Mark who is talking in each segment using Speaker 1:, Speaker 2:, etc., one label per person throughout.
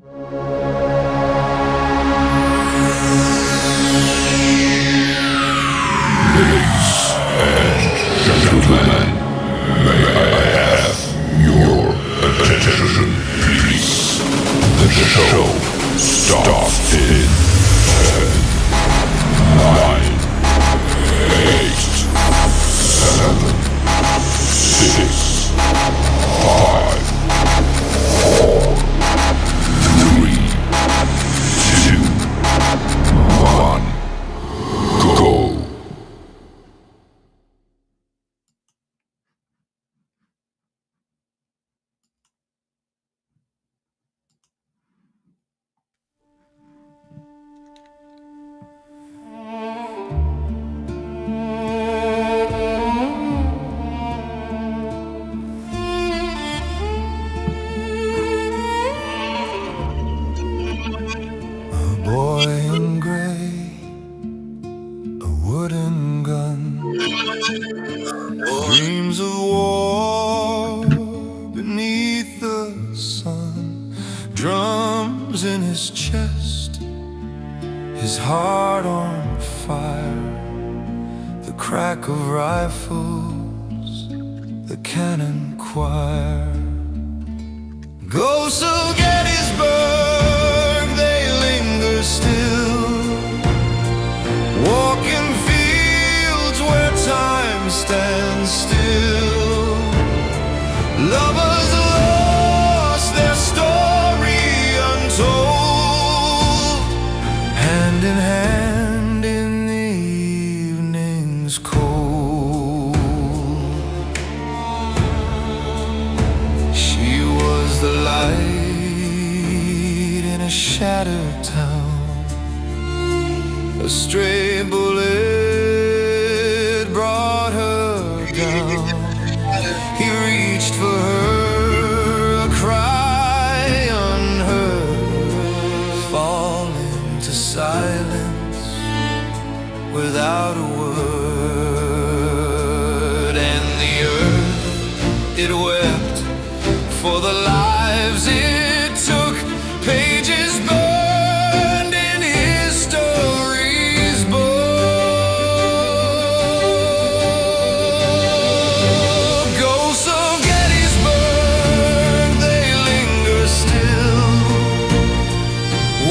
Speaker 1: Gentlemen, may I have your attention, please? The show starts in 10, 9, 8, 7, 6, 5, 4, 3, 2, 1, go.
Speaker 2: Boy in gray, a wooden gun, dreams of war beneath the sun, drums in his chest, his heart on fire, the crack of rifles, the cannon choir. Ghosts of Gettysburg, still walking fields where time stands still. Lovers lost, their story untold, hand in hand in the evening's cold. She was the light in a shattered town. A stray bullet brought her down. He reached for her, a cry unheard, falling to silence without a word. And the earth, it wept for the lives it took. Pages burned in history's book. Ghosts of Gettysburg, they linger still,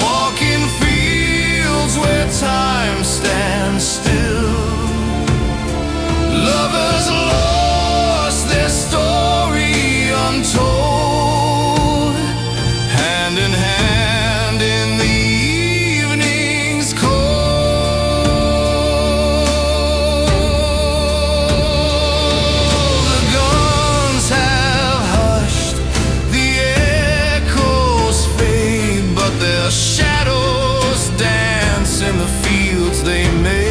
Speaker 2: walking fields where time stands still. Lovers lost, their story untold, hand in hand in the evening's cold. The guns have hushed, the echoes fade, but their shadows dance in the fields they made.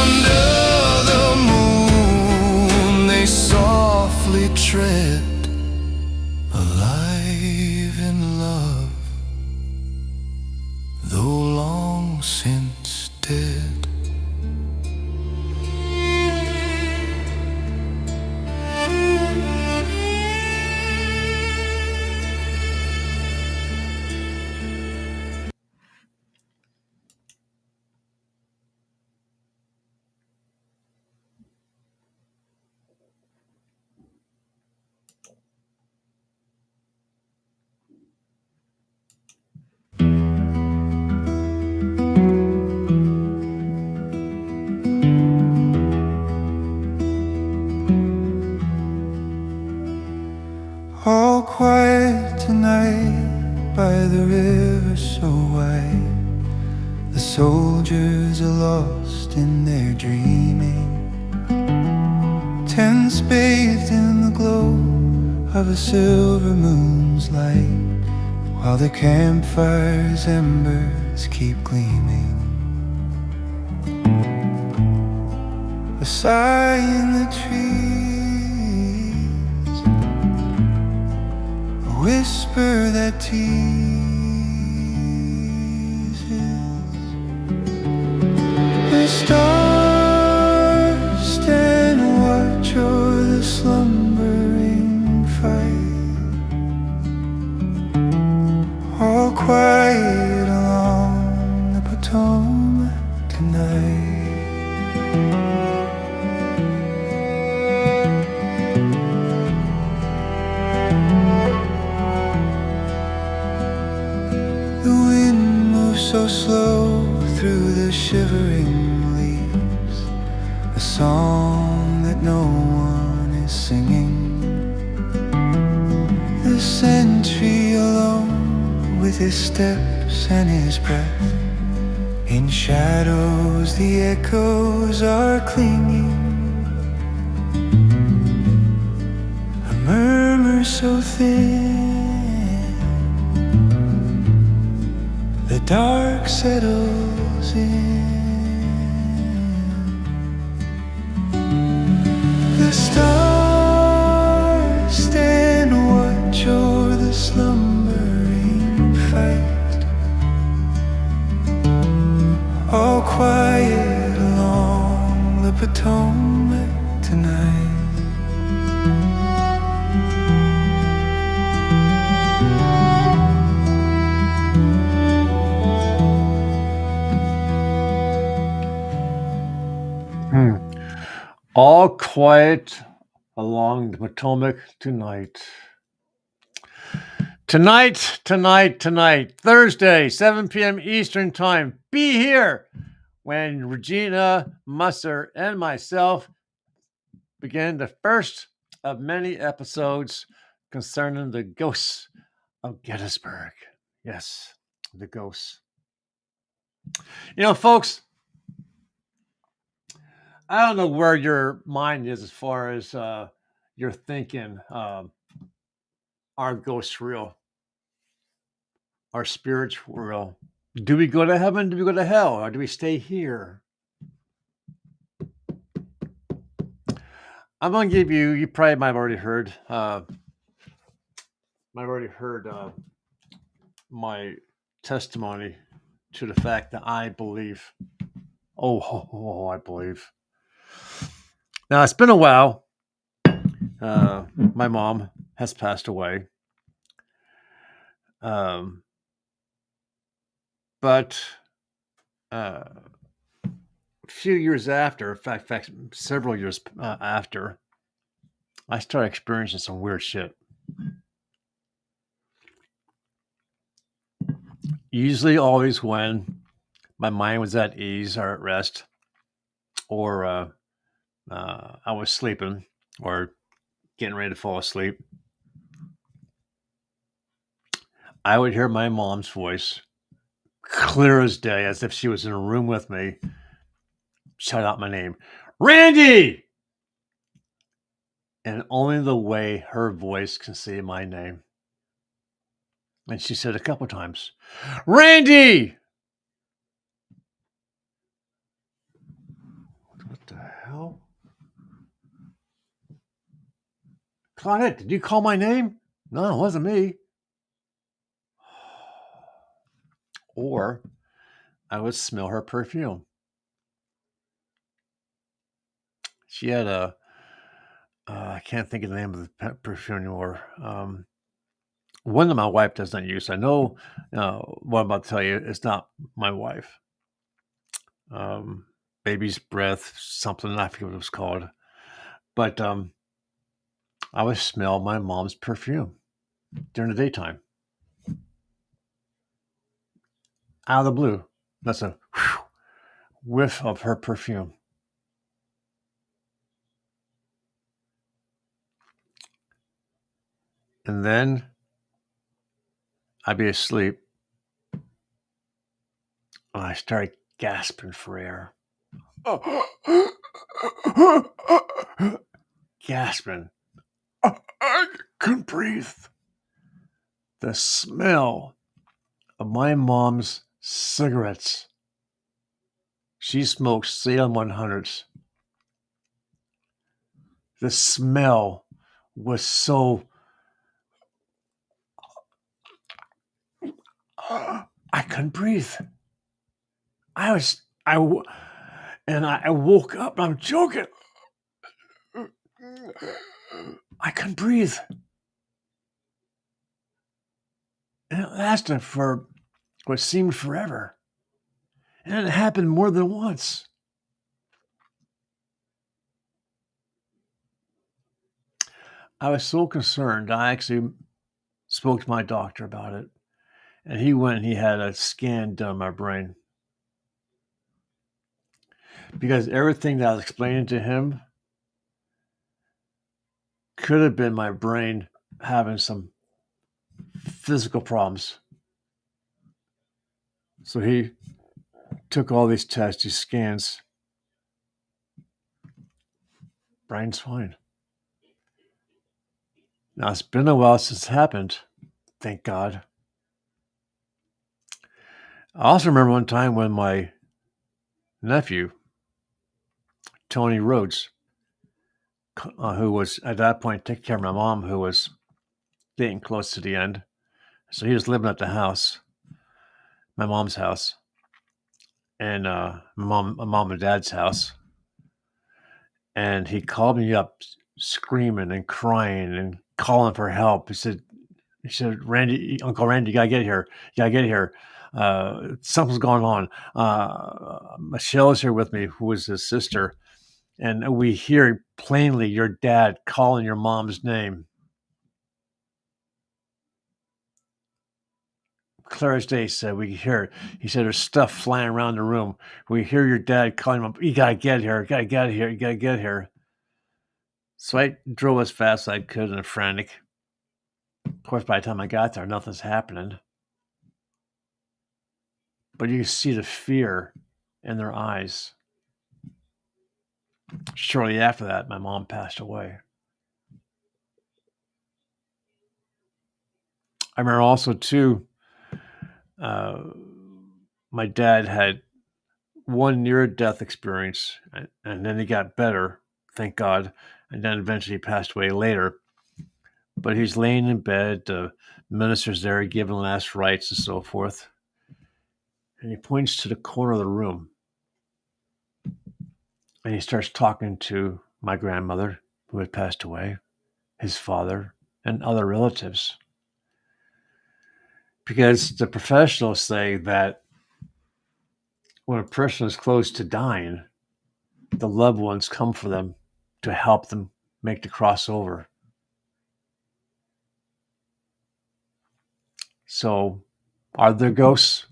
Speaker 2: Under the moon they softly tread, alive in love, though long since dead. All quiet tonight by the river so wide. The soldiers are lost in their dreaming, tents bathed in the glow of a silver moon's light, while the campfire's embers keep gleaming. A sigh in the trees, a whisper that teases. The stars stand watch o'er the slumbering fight. quiet along the Potomac tonight. The wind moves so slow through the shivering leaves, a song that no one is singing. The sentry alone with his steps and his breath, in shadows the echoes are clinging. A murmur so thin, the dark settles in. The stars stand watch o'er the slumbering fight, all quiet along the Potomac tonight.
Speaker 3: All quiet along the Potomac tonight. Tonight, Thursday, 7 p.m. Eastern Time. Be here when Regina Musser and myself begin the first of many episodes concerning the ghosts of Gettysburg. Yes, the ghosts. You know, folks, I don't know where your mind is as far as your thinking. Are ghosts real? Are spirits real? Do we go to heaven? Do we go to hell? Or do we stay here? I'm going to give you probably might have already heard, my testimony to the fact that I believe. I believe. Now, it's been a while. My mom has passed away. But a few years after, in fact, several years after, I started experiencing some weird shit. Usually, always when my mind was at ease or at rest, or I was sleeping or getting ready to fall asleep, I would hear my mom's voice, clear as day, as if she was in a room with me, shout out my name, Randy! And only the way her voice can say my name. And she said a couple times, Randy! What the hell? Claudette, did you call my name? No, it wasn't me. Or I would smell her perfume. She had I can't think of the name of the perfume anymore. One that my wife doesn't use. I know what I'm about to tell you is not my wife. Baby's breath, something, I forget what it was called. But I would smell my mom's perfume during the daytime. Out of the blue. That's a whiff of her perfume. And then I'd be asleep. And I started gasping for air. Gasping. I couldn't breathe. The smell of my mom's cigarettes. She smokes Salem 100s. The smell was so... I couldn't breathe. I woke up. I'm joking. I couldn't breathe. And it lasted for what seemed forever. And it happened more than once. I was so concerned, I actually spoke to my doctor about it. And he went and he had a scan done on my brain. Because everything that I was explaining to him could have been my brain having some physical problems. So he took all these tests, these scans. Brain's fine. Now, it's been a while since it happened. Thank God. I also remember one time when my nephew, Tony Rhodes, who was at that point taking care of my mom, who was getting close to the end. So he was living at the house, my mom's house, and my mom and dad's house. And he called me up screaming and crying and calling for help. He said, Randy, Uncle Randy, you gotta get here. You gotta get here. Something's going on. Michelle's here with me, who was his sister. And we hear plainly your dad calling your mom's name. Clear as day, said we hear it. He said there's stuff flying around the room. We hear your dad calling him, you gotta get here, you gotta get here, you gotta get here. So I drove as fast as I could in a frantic. Of course, by the time I got there, nothing's happening. But you can see the fear in their eyes. Shortly after that, my mom passed away. I remember also, too, my dad had one near-death experience, and then he got better, thank God, and then eventually he passed away later. But he's laying in bed, the minister's there giving last rites and so forth, and he points to the corner of the room, and he starts talking to my grandmother, who had passed away, his father, and other relatives. Because the professionals say that when a person is close to dying, the loved ones come for them to help them make the crossover. So, are there ghosts?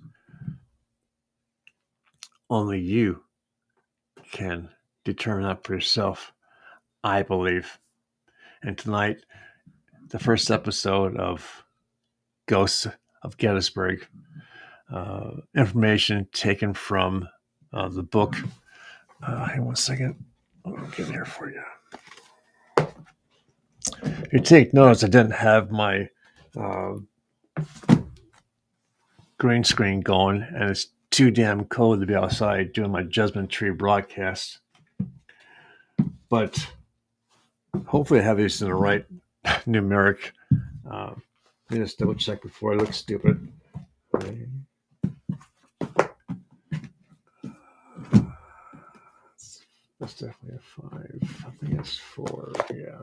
Speaker 3: Only you can determine that for yourself, I believe. And tonight, the first episode of Ghosts of Gettysburg, information taken from the book. Hang on 1 second. I'll get it here for you. If you take notice, I didn't have my green screen going, and it's too damn cold to be outside doing my Judgement Tree broadcast. But hopefully I have these in the right numeric. Let me just double check before I look stupid. That's definitely a 5. I think it's 4. Yeah.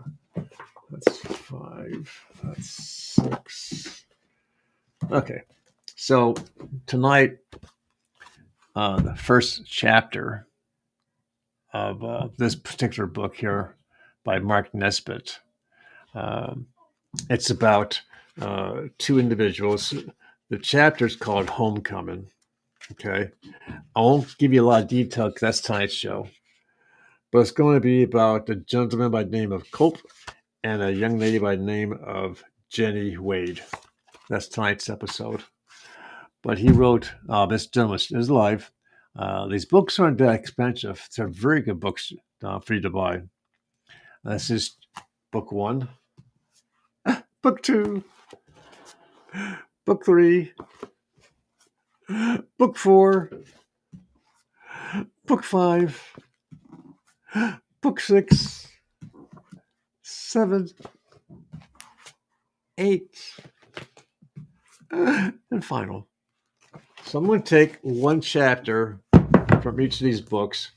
Speaker 3: That's 5. That's 6. Okay. So tonight, the first chapter of this particular book here by Mark Nesbitt. It's about 2 individuals. The chapter is called Homecoming. Okay. I won't give you a lot of detail because that's tonight's show. But it's going to be about a gentleman by the name of Cope and a young lady by the name of Jenny Wade. That's tonight's episode. But he wrote, this gentleman is alive. These books aren't that expensive. They're very good books for you to buy. This is book 1, book 2, book 3, book 4, book 5, book 6, 7, 8, and final. So I'm going to take one chapter from each of these books,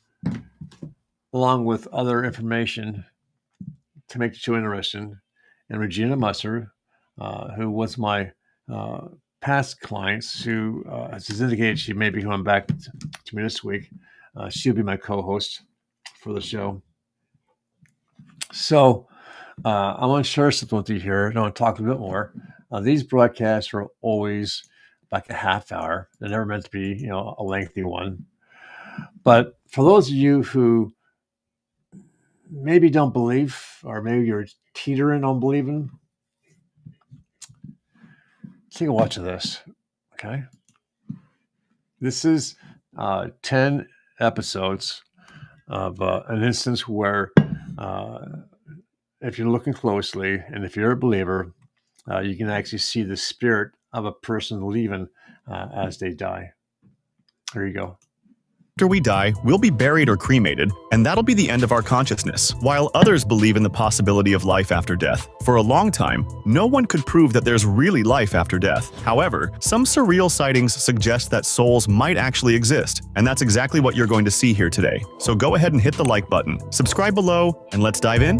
Speaker 3: along with other information to make the show interesting. And Regina Musser, who was my past clients who has indicated she may be coming back to me this week. She'll be my co-host for the show. So I want to share something with you here. I want to talk a bit more. These broadcasts are always like a half hour. They're never meant to be, a lengthy one. But for those of you who maybe don't believe, or maybe you're teetering on believing, take a watch of this. Okay. This is 10 episodes of an instance where if you're looking closely and if you're a believer, you can actually see the spirit of a person leaving as they die. There you go.
Speaker 4: After we die, we'll be buried or cremated, and that'll be the end of our consciousness, while others believe in the possibility of life after death. For a long time, no one could prove that there's really life after death. However, some surreal sightings suggest that souls might actually exist, and that's exactly what you're going to see here today. So go ahead and hit the like button, subscribe below, and let's dive in.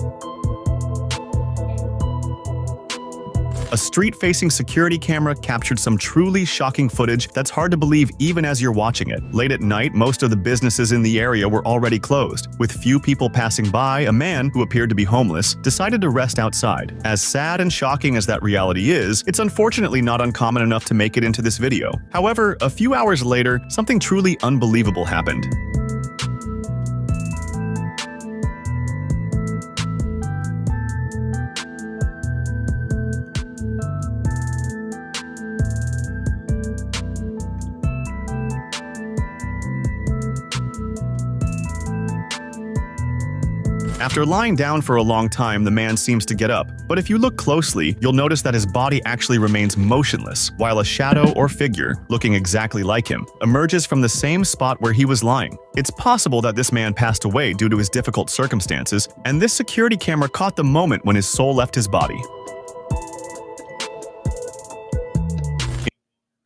Speaker 4: A street-facing security camera captured some truly shocking footage that's hard to believe even as you're watching it. Late at night, most of the businesses in the area were already closed. With few people passing by, a man, who appeared to be homeless, decided to rest outside. As sad and shocking as that reality is, it's unfortunately not uncommon enough to make it into this video. However, a few hours later, something truly unbelievable happened. After lying down for a long time, the man seems to get up. But if you look closely, you'll notice that his body actually remains motionless, while a shadow or figure, looking exactly like him, emerges from the same spot where he was lying. It's possible that this man passed away due to his difficult circumstances, and this security camera caught the moment when his soul left his body.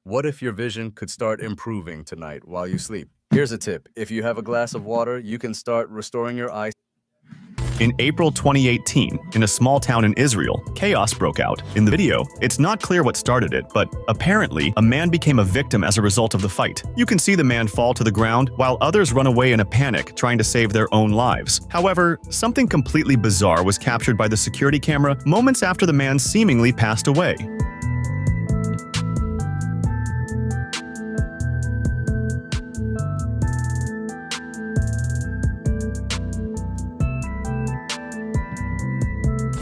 Speaker 5: What if your vision could start improving tonight while you sleep? Here's a tip. If you have a glass of water, you can start restoring your eyesight.
Speaker 4: In April 2018, in a small town in Israel, chaos broke out. In the video, it's not clear what started it, but apparently, a man became a victim as a result of the fight. You can see the man fall to the ground, while others run away in a panic, trying to save their own lives. However, something completely bizarre was captured by the security camera moments after the man seemingly passed away.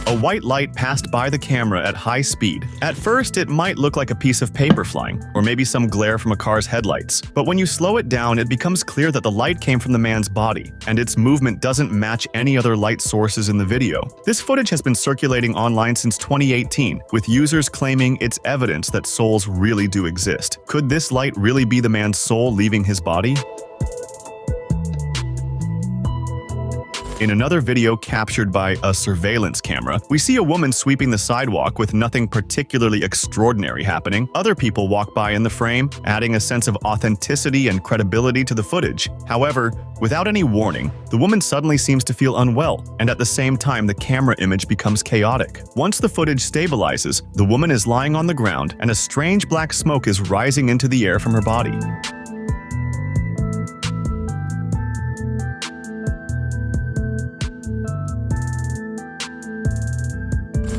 Speaker 4: A white light passed by the camera at high speed. At first, it might look like a piece of paper flying, or maybe some glare from a car's headlights. But when you slow it down, it becomes clear that the light came from the man's body, and its movement doesn't match any other light sources in the video. This footage has been circulating online since 2018, with users claiming it's evidence that souls really do exist. Could this light really be the man's soul leaving his body? In another video captured by a surveillance camera, we see a woman sweeping the sidewalk with nothing particularly extraordinary happening. Other people walk by in the frame, adding a sense of authenticity and credibility to the footage. However, without any warning, the woman suddenly seems to feel unwell, and at the same time the camera image becomes chaotic. Once the footage stabilizes, the woman is lying on the ground, and a strange black smoke is rising into the air from her body.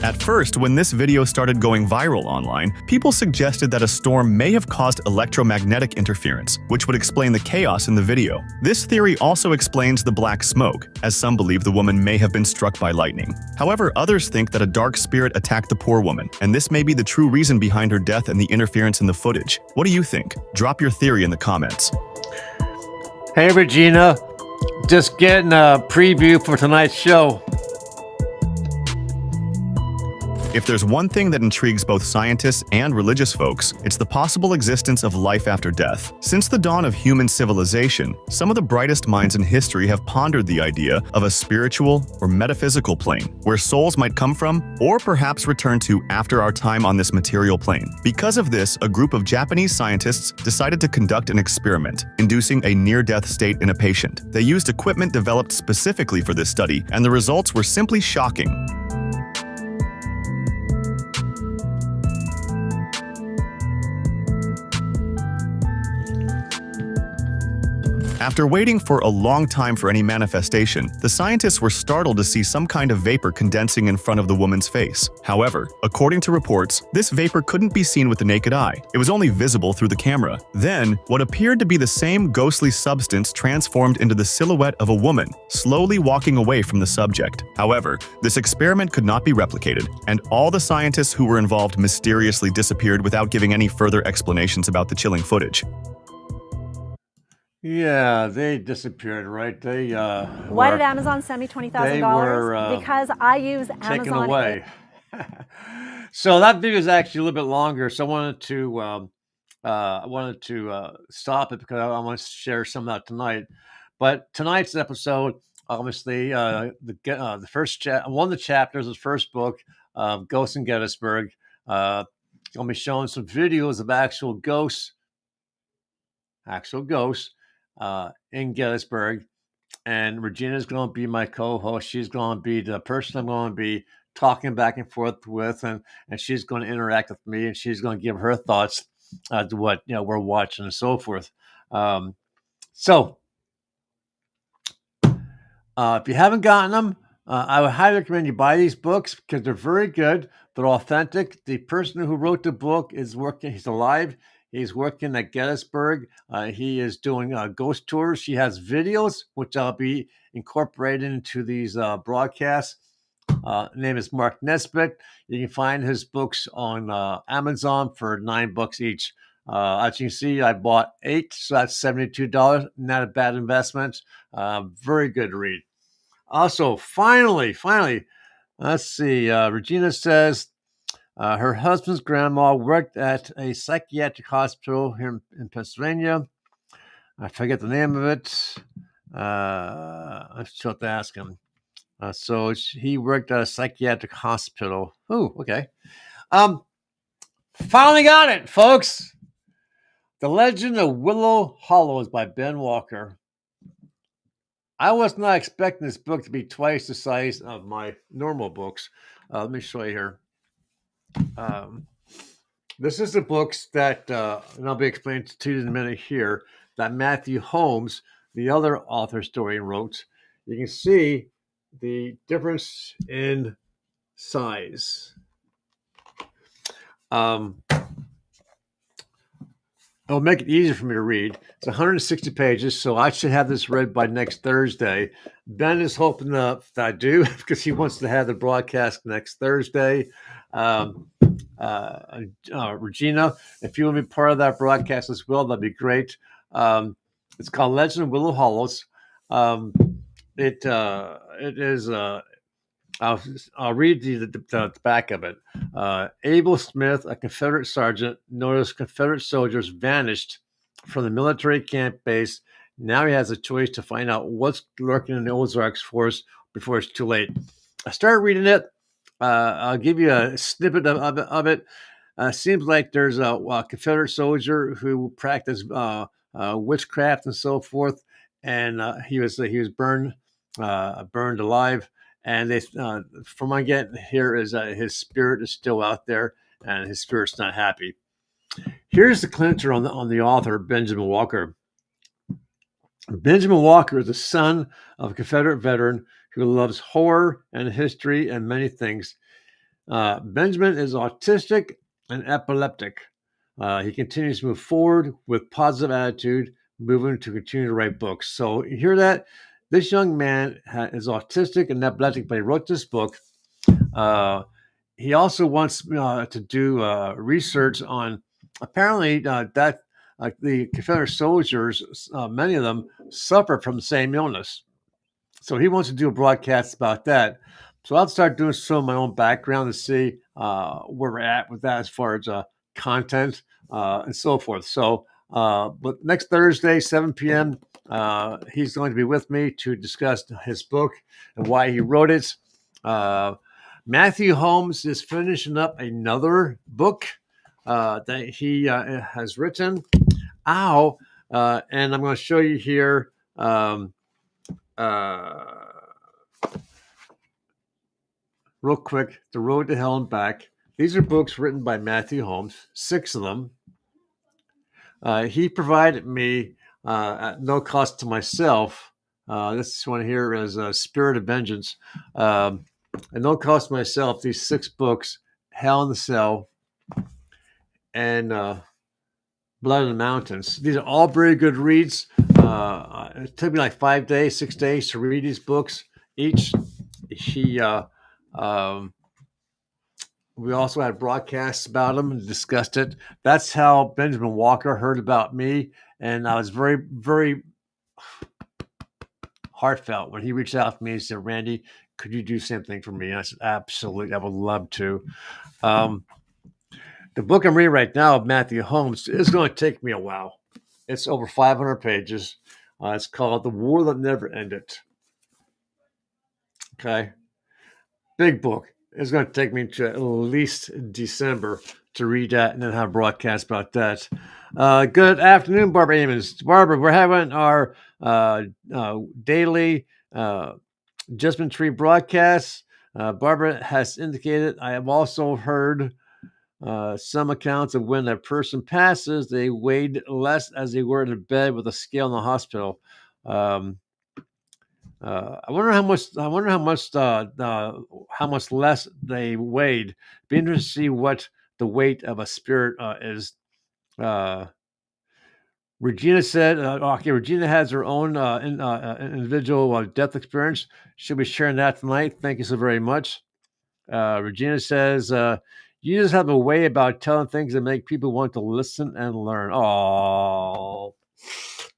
Speaker 4: At first, when this video started going viral online, people suggested that a storm may have caused electromagnetic interference, which would explain the chaos in the video. This theory also explains the black smoke, as some believe the woman may have been struck by lightning. However, others think that a dark spirit attacked the poor woman, and this may be the true reason behind her death and the interference in the footage. What do you think? Drop your theory in the comments.
Speaker 3: Hey, Regina. Just getting a preview for tonight's show.
Speaker 4: If there's one thing that intrigues both scientists and religious folks, it's the possible existence of life after death. Since the dawn of human civilization, some of the brightest minds in history have pondered the idea of a spiritual or metaphysical plane, where souls might come from or perhaps return to after our time on this material plane. Because of this, a group of Japanese scientists decided to conduct an experiment, inducing a near-death state in a patient. They used equipment developed specifically for this study, and the results were simply shocking. After waiting for a long time for any manifestation, the scientists were startled to see some kind of vapor condensing in front of the woman's face. However, according to reports, this vapor couldn't be seen with the naked eye. It was only visible through the camera. Then, what appeared to be the same ghostly substance transformed into the silhouette of a woman, slowly walking away from the subject. However, this experiment could not be replicated, and all the scientists who were involved mysteriously disappeared without giving any further explanations about the chilling footage.
Speaker 3: Yeah, they disappeared, right? They
Speaker 6: Why did
Speaker 3: were
Speaker 6: Amazon send me
Speaker 3: they were
Speaker 6: $20,000? Because I use
Speaker 3: taken
Speaker 6: Amazon.
Speaker 3: away. So that video is actually a little bit longer. So I wanted to stop it because I want to share some of that tonight. But tonight's episode, obviously, the first one of the chapters of the first book, Ghosts in Gettysburg. I'll be showing some videos of actual ghosts in Gettysburg. And Regina's going to be my co-host. She's going to be the person I'm going to be talking back and forth with, and she's going to interact with me, and she's going to give her thoughts to what we're watching and so forth. So if you haven't gotten them, I would highly recommend you buy these books because they're very good. They're authentic. The person who wrote the book is working. He's alive. He's working at Gettysburg. He is doing ghost tours. He has videos, which I'll be incorporating into these broadcasts. Name is Mark Nesbitt. You can find his books on Amazon for $9 each. As you can see, I bought 8, so that's $72. Not a bad investment. Very good read. Also, finally, let's see. Regina says her husband's grandma worked at a psychiatric hospital here in Pennsylvania. I forget the name of it. I should have to ask him. So he worked at a psychiatric hospital. Oh, okay. Finally got it, folks. The Legend of Willow Hollows by Ben Walker. I was not expecting this book to be twice the size of my normal books. Let me show you here. This is the books that, and I'll be explaining to you in a minute here, that Matthew Holmes, the other author story, wrote. You can see the difference in size. It'll make it easier for me to read. It's 160 pages, so I should have this read by next Thursday. Ben is hoping that I do because he wants to have the broadcast next Thursday. Regina, if you want to be part of that broadcast as well, that'd be great. It's called Legend of Willow Hollows. It is. I'll read the back of it. Abel Smith, a Confederate sergeant, noticed Confederate soldiers vanished from the military camp base. Now he has a choice to find out what's lurking in the Ozarks forest before it's too late. I started reading it. I'll give you a snippet of it. Seems like there's a Confederate soldier who practiced witchcraft and so forth, and he was burned alive. And they, from what I get here is his spirit is still out there, and his spirit's not happy. Here's the clincher on the author, Benjamin Walker. Benjamin Walker is the son of a Confederate veteran who loves horror and history and many things. Benjamin is autistic and epileptic. He continues to move forward with positive attitude, moving to continue to write books. So you hear that? This young man is autistic and epileptic, but he wrote this book. He also wants to do research on apparently that the Confederate soldiers, many of them, suffer from the same illness. So he wants to do a broadcast about that. So I'll start doing some of my own background to see where we're at with that as far as content and so forth. So, but next Thursday, 7 p.m., he's going to be with me to discuss his book and why he wrote it. Matthew Holmes is finishing up another book that he has written. And I'm going to show you here. Real quick, The Road to Hell and Back. These are books written by Matthew Holmes, 6 of them. He provided me at no cost to myself. This one here is Spirit of Vengeance. At no cost to myself, these 6 books, Hell in the Cell and Blood in the Mountains. These are all very good reads. It took me like 5 days, 6 days to read these books each. We also had broadcasts about them and discussed it. That's how Benjamin Walker heard about me. And I was very, very heartfelt when he reached out to me and said, Randy, could you do something for me? And I said, absolutely. I would love to. The book I'm reading right now of Matthew Holmes is going to take me a while. It's over 500 pages. It's called The War That Never Ended. Okay. Big book. It's going to take me to at least December to read that and then have a broadcast about that. Good afternoon, Barbara Amons. Barbara, we're having our daily Judgement Tree broadcasts. Barbara has indicated, I have also heard some accounts of when a person passes, they weighed less as they were in a bed with a scale in the hospital. I wonder how much less they weighed. Be interested to see what the weight of a spirit is. Regina said, Regina has her own individual death experience. She'll be sharing that tonight. Thank you so very much. Regina says, you just have a way about telling things that make people want to listen and learn. Oh,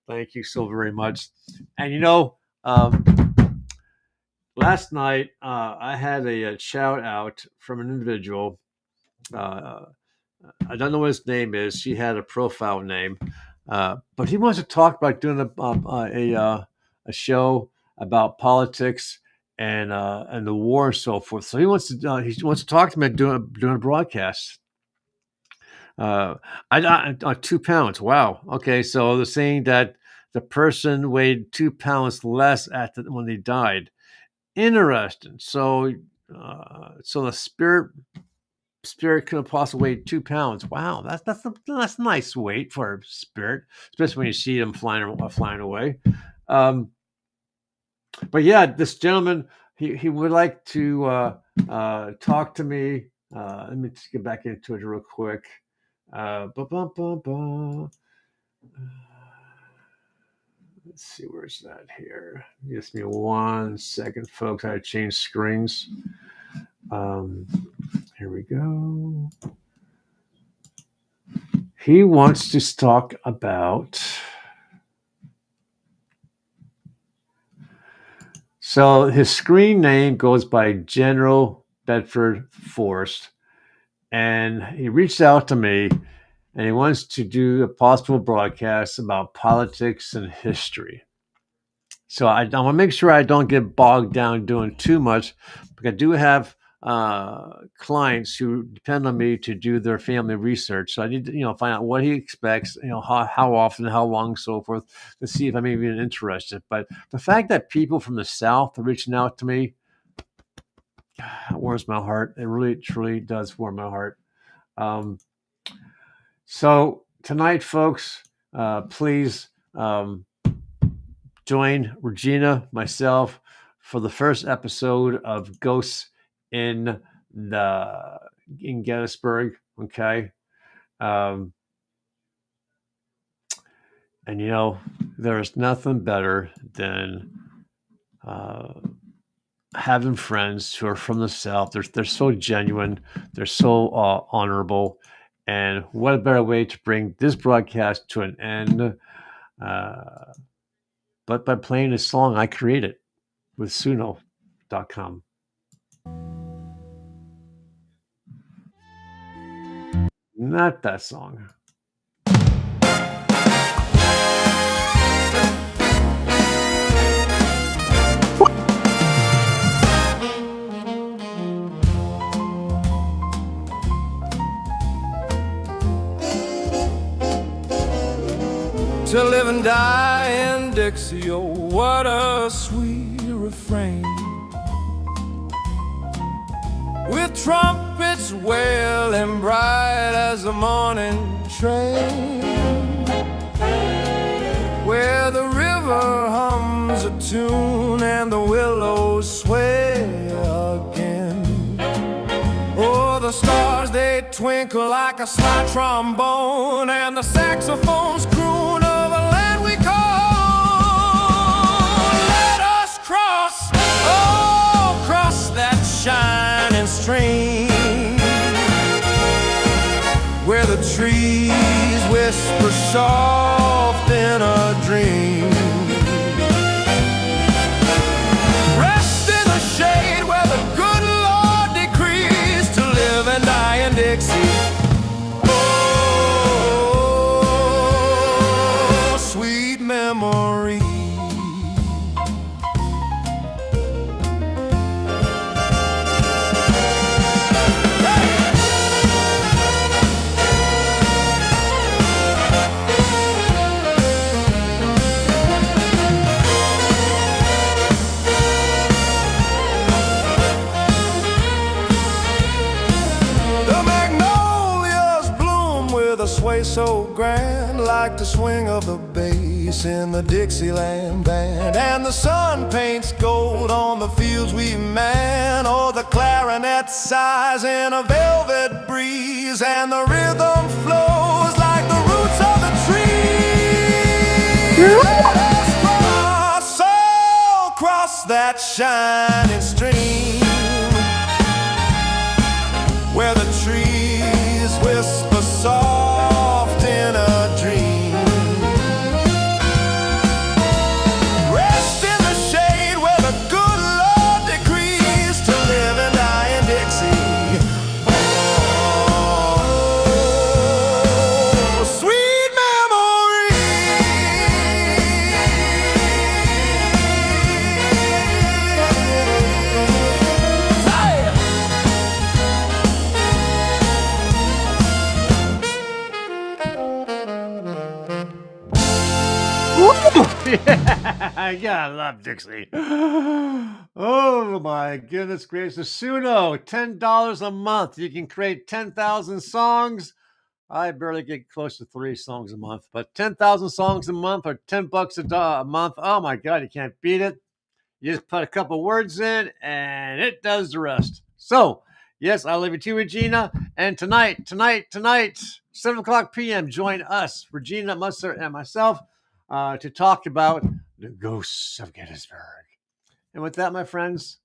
Speaker 3: thank you so very much. And last night, I had a shout out from an individual. I don't know what his name is. She had a profile name, but he wants to talk about doing a show about politics and the war and so forth. So he wants to talk to me doing a broadcast. 2 pounds. Wow. Okay, so they're saying that the person weighed 2 pounds less when they died. Interesting. So the spirit could have possibly weighed 2 pounds. Wow, that's a nice weight for a spirit, especially when you see them flying away. But yeah, this gentleman he would like to talk to me. Let me just get back into it real quick. Let's see, where's that here? Just me 1 second, folks. I changed screens. Here we go. He wants to talk about. So his screen name goes by General Bedford Forrest, and he reached out to me, and he wants to do a possible broadcast about politics and history. So I want to make sure I don't get bogged down doing too much, because I do have clients who depend on me to do their family research. So I need to, find out what he expects, how often, how long, so forth, to see if I'm even interested. But the fact that people from the South are reaching out to me, it warms my heart. It really, truly does warm my heart. So tonight, folks, please join Regina, myself, for the first episode of Ghosts in Gettysburg. Okay. And there is nothing better than having friends who are from the South. They're so genuine. They're so honorable. And what a better way to bring this broadcast to an end but by playing a song I created with Suno.com. Not that song.
Speaker 2: To live and die in Dixie, oh, what a sweet refrain. With trumpets wailing bright as the morning train. Where river hums a tune and the willows sway again. Oh, the stars, they twinkle like a slide trombone, and the saxophones croon of a land we call. Let us cross, oh, cross that shining stream, where the trees whisper soft in a dream. Rest in the shade where the good Lord decrees to live and die in Dixie. Oh, sweet memory. A sway so grand, like the swing of the bass in the Dixieland band. And the sun paints gold on the fields we man. Oh, the clarinet sighs in a velvet breeze, and the rhythm flows like the roots of the trees. Let us cross, oh, cross that shining stream, where the trees whisper soft in a dream. Rest in the shade where the good Lord decrees to live and die in Dixie. Oh, sweet memory.
Speaker 3: Yeah, I gotta love Dixie. Oh my goodness gracious. Suno, $10 a month. You can create 10,000 songs. I barely get close to 3 songs a month, but 10,000 songs a month or $10 a month. Oh my God, you can't beat it. You just put a couple words in and it does the rest. So, yes, I leave it to you, Regina. And tonight, 7 o'clock p.m., join us, Regina Musser and myself, to talk about the ghosts of Gettysburg. And with that, my friends,